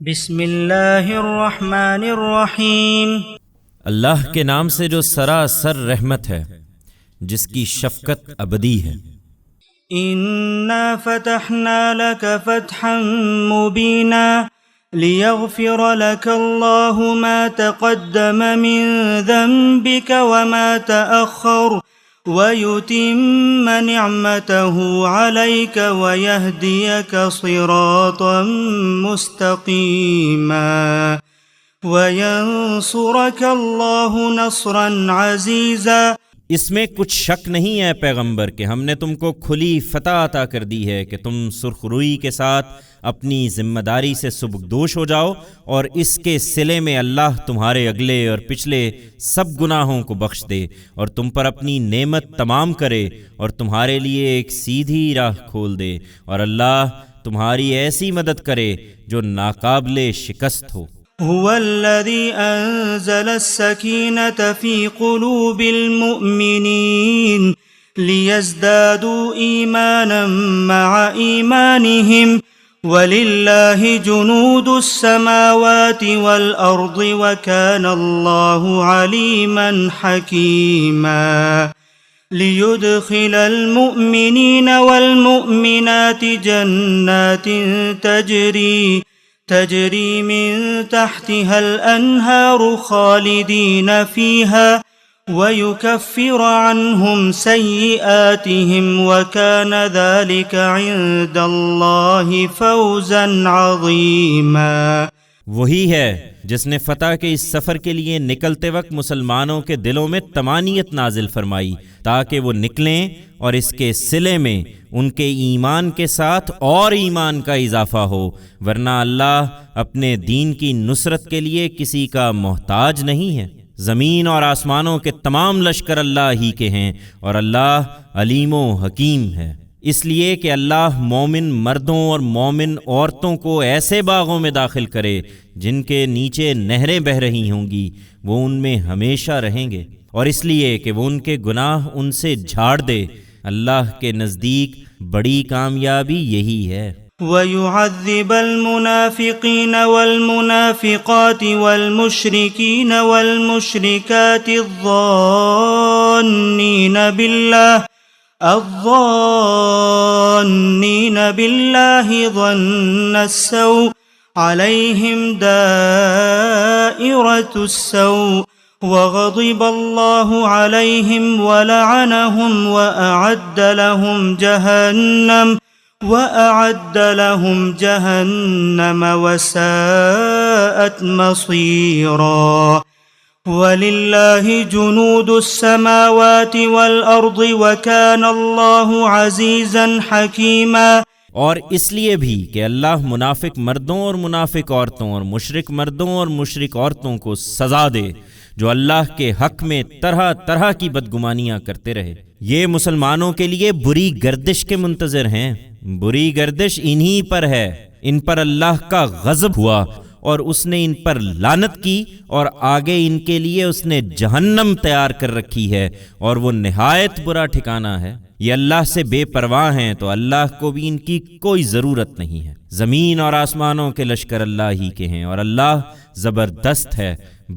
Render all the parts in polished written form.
بسم اللہ الرحمن الرحیم۔ اللہ کے نام سے جو سراسر رحمت ہے، جس کی شفقت ابدی ہے۔ انا فتحنا لك فتحا مبینا لیغفر لك اللہ ما تقدم من ذنبك وما تأخر وَيُتِمَّ نِعْمَتَهُ عَلَيْكَ وَيَهْدِيَكَ صِرَاطًا مُسْتَقِيمًا وَيَنصُرَكَ اللَّهُ نَصْرًا عَزِيزًا۔ اس میں کچھ شک نہیں ہے پیغمبر کہ ہم نے تم کو کھلی فتح عطا کر دی ہے کہ تم سرخ روئی کے ساتھ اپنی ذمہ داری سے سبکدوش ہو جاؤ، اور اس کے صلے میں اللہ تمہارے اگلے اور پچھلے سب گناہوں کو بخش دے اور تم پر اپنی نعمت تمام کرے اور تمہارے لیے ایک سیدھی راہ کھول دے، اور اللہ تمہاری ایسی مدد کرے جو ناقابل شکست ہو۔ هو الذي أنزل السكينة في قلوب المؤمنين ليزدادوا إيمانا مع إيمانهم ولله جنود السماوات والأرض وكان الله عليما حكيما ليدخل المؤمنين والمؤمنات جنات تجري من تحتها الأنهار خالدين فيها ويكفر عنهم سيئاتهم وكان ذلك عند الله فوزا عظيما۔ وہی ہے جس نے فتح کے اس سفر کے لیے نکلتے وقت مسلمانوں کے دلوں میں طمانینت نازل فرمائی تاکہ وہ نکلیں، اور اس کے صلے میں ان کے ایمان کے ساتھ اور ایمان کا اضافہ ہو، ورنہ اللہ اپنے دین کی نصرت کے لیے کسی کا محتاج نہیں ہے۔ زمین اور آسمانوں کے تمام لشکر اللہ ہی کے ہیں، اور اللہ علیم و حکیم ہے۔ اس لیے کہ اللہ مومن مردوں اور مومن عورتوں کو ایسے باغوں میں داخل کرے جن کے نیچے نہریں بہہ رہی ہوں گی، وہ ان میں ہمیشہ رہیں گے، اور اس لیے کہ وہ ان کے گناہ ان سے جھاڑ دے۔ اللہ کے نزدیک بڑی کامیابی یہی ہے۔ وَيُعَذِّبَ الْمُنَافِقِينَ وَالْمُنَافِقَاتِ وَالْمُشْرِكِينَ وَالْمُشْرِكَاتِ الظَّانِّينَ بِاللَّهِ ظَنَّ السَّوْءِ عَلَيْهِمْ دَائِرَةُ السَّوْءِ وغضب اللہ علیہم ولعنہم وأعد لهم جہنم وساءت مصیرا۔ وللہ جنود السماوات والارض وکان اللہ عزیزا حکیما۔ اور اس لیے بھی کہ اللہ منافق مردوں اور منافق عورتوں اور مشرک مردوں اور مشرک عورتوں کو سزا دے جو اللہ کے حق میں طرح طرح کی بدگمانیاں کرتے رہے۔ یہ مسلمانوں کے لیے بری گردش کے منتظر ہیں۔ بری گردش انہی پر ہے، ان پر اللہ کا غضب ہوا اور اس نے ان پر لعنت کی، اور آگے ان کے لیے اس نے جہنم تیار کر رکھی ہے، اور وہ نہایت برا ٹھکانہ ہے۔ یہ اللہ سے بے پرواہ ہیں تو اللہ کو بھی ان کی کوئی ضرورت نہیں ہے۔ زمین اور آسمانوں کے لشکر اللہ ہی کے ہیں، اور اللہ زبردست ہے،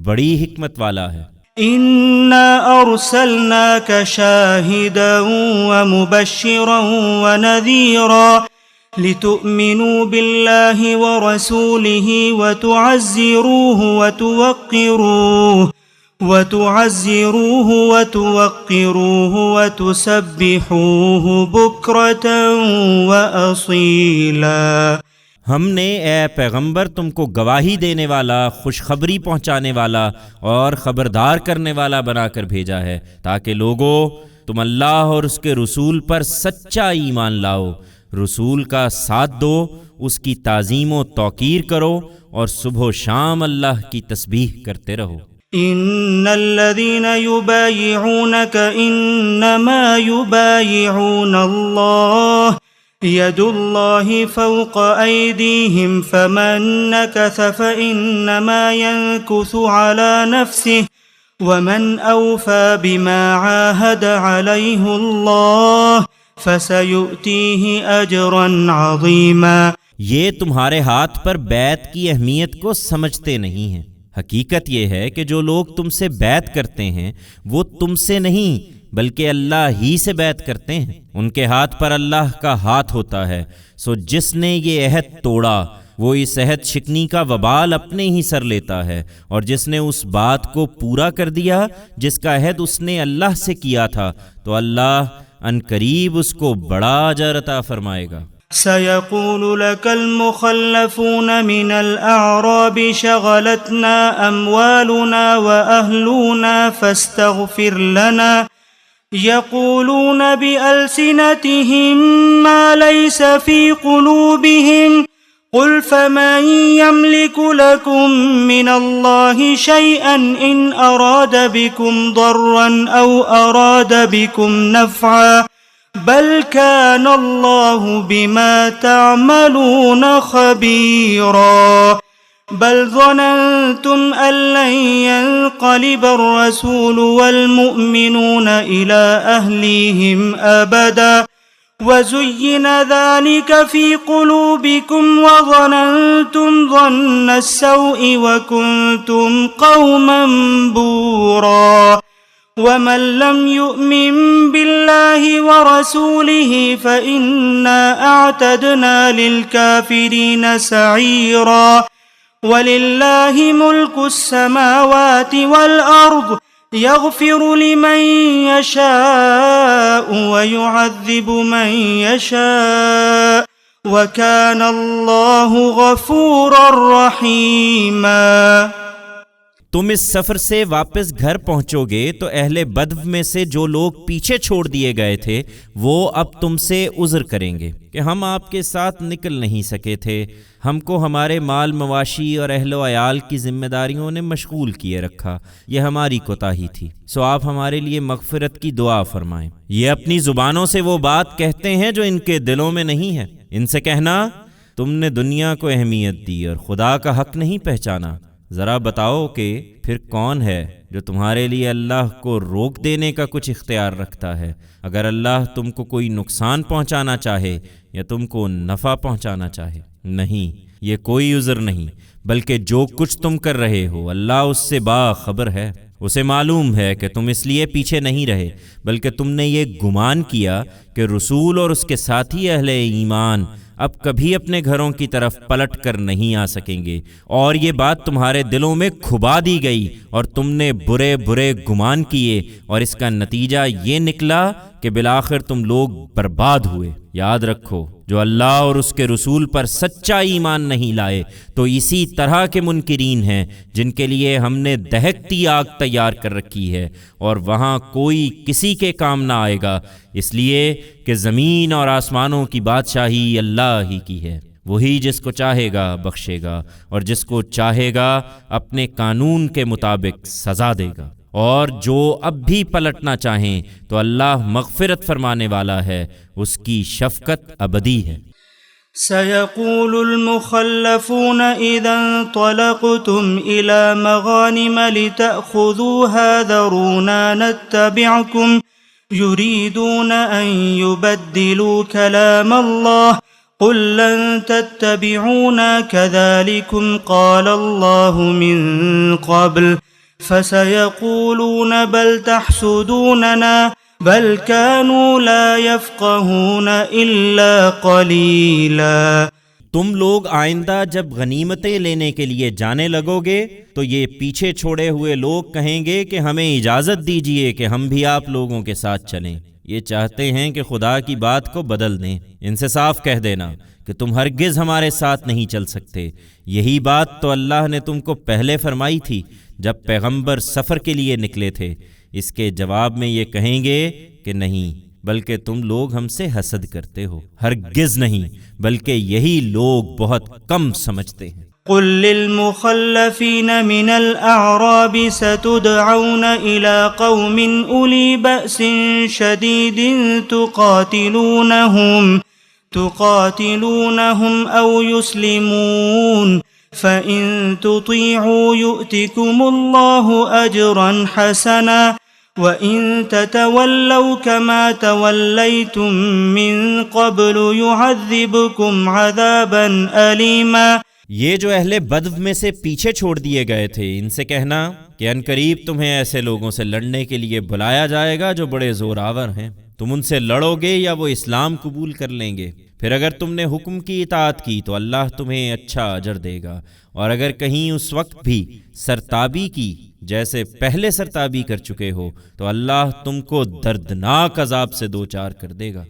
بڑی حکمت والا ہے۔ اِنَّا أَرْسَلْنَاكَ شَاهِدًا وَمُبَشِّرًا وَنَذِيرًا لِتُؤْمِنُوا بِاللَّهِ وَرَسُولِهِ وَتُعَزِّرُوهُ وَتُوَقِّرُوهُ وَتُسَبِّحُوهُ بُكْرَةً وَأَصِيلًا۔ ہم نے اے پیغمبر تم کو گواہی دینے والا، خوشخبری پہنچانے والا اور خبردار کرنے والا بنا کر بھیجا ہے تاکہ لوگو تم اللہ اور اس کے رسول پر سچا ایمان لاؤ، رسول کا ساتھ دو، اس کی تعظیم و توقیر کرو، اور صبح و شام اللہ کی تسبیح کرتے رہو۔ ان الذين يبايعونك انما يبايعون الله يد الله فوق أيديهم فمن نكث فإنما ينكث على نفسه ومن أوفى بما عاهد عليه الله فسيؤتيه أجرا عظيما۔ یہ تمہارے ہاتھ پر بیعت کی اہمیت کو سمجھتے نہیں ہیں۔ حقیقت یہ ہے کہ جو لوگ تم سے بیعت کرتے ہیں وہ تم سے نہیں بلکہ اللہ ہی سے بیعت کرتے ہیں۔ ان کے ہاتھ پر اللہ کا ہاتھ ہوتا ہے، سو جس نے یہ عہد توڑا وہ اس عہد شکنی کا وبال اپنے ہی سر لیتا ہے، اور جس نے اس بات کو پورا کر دیا جس کا عہد اس نے اللہ سے کیا تھا تو اللہ ان قریب اس کو بڑا اجر عطا فرمائے گا۔ سيقول لك المخلفون من الأعراب شغلتنا أموالنا وأهلنا فاستغفر لنا، يقولون بألسنتهم ما ليس في قلوبهم، قل فمن يملك لكم من الله شيئا إن أراد بكم ضرا أو أراد بكم نفعا، بل كان الله بما تعملون خبيرا، بل ظننتم أن لن ينقلب الرسول والمؤمنون إلى أهليهم أبدا، وزين ذلك في قلوبكم وظننتم ظن السوء وكنتم قوما بورا، ومن لم يؤمن بالله ورسوله فإنا أعتدنا للكافرين سعيرا، ولله ملك السماوات والأرض يغفر لمن يشاء ويعذب من يشاء وكان الله غفورا رحيما۔ تم اس سفر سے واپس گھر پہنچو گے تو اہل بدو میں سے جو لوگ پیچھے چھوڑ دیے گئے تھے وہ اب تم سے عذر کریں گے کہ ہم آپ کے ساتھ نکل نہیں سکے تھے، ہم کو ہمارے مال مواشی اور اہل و عیال کی ذمہ داریوں نے مشغول کیے رکھا، یہ ہماری کوتاہی تھی، سو آپ ہمارے لیے مغفرت کی دعا فرمائیں۔ یہ اپنی زبانوں سے وہ بات کہتے ہیں جو ان کے دلوں میں نہیں ہے۔ ان سے کہنا تم نے دنیا کو اہمیت دی اور خدا کا حق نہیں پہچانا، ذرا بتاؤ کہ پھر کون ہے جو تمہارے لیے اللہ کو روک دینے کا کچھ اختیار رکھتا ہے؟ اگر اللہ تم کو کوئی نقصان پہنچانا چاہے یا تم کو نفع پہنچانا چاہے، نہیں، یہ کوئی عذر نہیں، بلکہ جو کچھ تم کر رہے ہو اللہ اس سے باخبر ہے۔ اسے معلوم ہے کہ تم اس لیے پیچھے نہیں رہے بلکہ تم نے یہ گمان کیا کہ رسول اور اس کے ساتھی اہل ایمان اب کبھی اپنے گھروں کی طرف پلٹ کر نہیں آ سکیں گے، اور یہ بات تمہارے دلوں میں کھبا دی گئی اور تم نے برے برے گمان کیے، اور اس کا نتیجہ یہ نکلا کہ بالآخر تم لوگ برباد ہوئے۔ یاد رکھو، جو اللہ اور اس کے رسول پر سچا ایمان نہیں لائے تو اسی طرح کے منکرین ہیں جن کے لیے ہم نے دہکتی آگ تیار کر رکھی ہے، اور وہاں کوئی کسی کے کام نہ آئے گا، اس لیے کہ زمین اور آسمانوں کی بادشاہی اللہ ہی کی ہے۔ وہی جس کو چاہے گا بخشے گا اور جس کو چاہے گا اپنے قانون کے مطابق سزا دے گا، اور جو اب بھی پلٹنا چاہیں تو اللہ مغفرت فرمانے والا ہے، اس کی شفقت ابدی ہے۔ سيقول المخلفون إذا انطلقتم إلى مغانم لتأخذوها ذرونا نتبعكم يريدون أن يبدلوا كلام الله قل لن تتبعونا كذلكم قال الله من قبل فسيقولون بل تحسدوننا بل كانوا لا يفقهون إلا قليلا۔ تم لوگ آئندہ جب غنیمتیں لینے کے لیے جانے لگو گے تو یہ پیچھے چھوڑے ہوئے لوگ کہیں گے کہ ہمیں اجازت دیجئے کہ ہم بھی آپ لوگوں کے ساتھ چلیں، یہ چاہتے ہیں کہ خدا کی بات کو بدل دیں۔ ان سے صاف کہہ دینا کہ تم ہرگز ہمارے ساتھ نہیں چل سکتے، یہی بات تو اللہ نے تم کو پہلے فرمائی تھی جب پیغمبر سفر کے لیے نکلے تھے۔ اس کے جواب میں یہ کہیں گے کہ نہیں، بلکہ تم لوگ ہم سے حسد کرتے ہو۔ ہرگز نہیں، بلکہ یہی لوگ بہت کم سمجھتے ہیں۔ قل للمخلفين من الأعراب ستدعون إلى قوم أولي بأس شديد تقاتلونهم أو يسلمون فإن تطيعوا يؤتكم الله أجرا حسنا وَإِن تَتَوَلَّوْا كَمَا تَوَلَّيْتُم مِّن قَبْلُ يُعَذِّبْكُمْ عَذَابًا أَلِيمًا۔ یہ جو اہل بدو میں سے پیچھے چھوڑ دیے گئے تھے، ان سے کہنا کہ ان قریب تمہیں ایسے لوگوں سے لڑنے کے لیے بلایا جائے گا جو بڑے زور آور ہیں، تم ان سے لڑو گے یا وہ اسلام قبول کر لیں گے، پھر اگر تم نے حکم کی اطاعت کی تو اللہ تمہیں اچھا اجر دے گا، اور اگر کہیں اس وقت بھی سرتابی کی جیسے پہلے سرتابی کر چکے ہو تو اللہ تم کو دردناک عذاب سے دوچار کر دے گا۔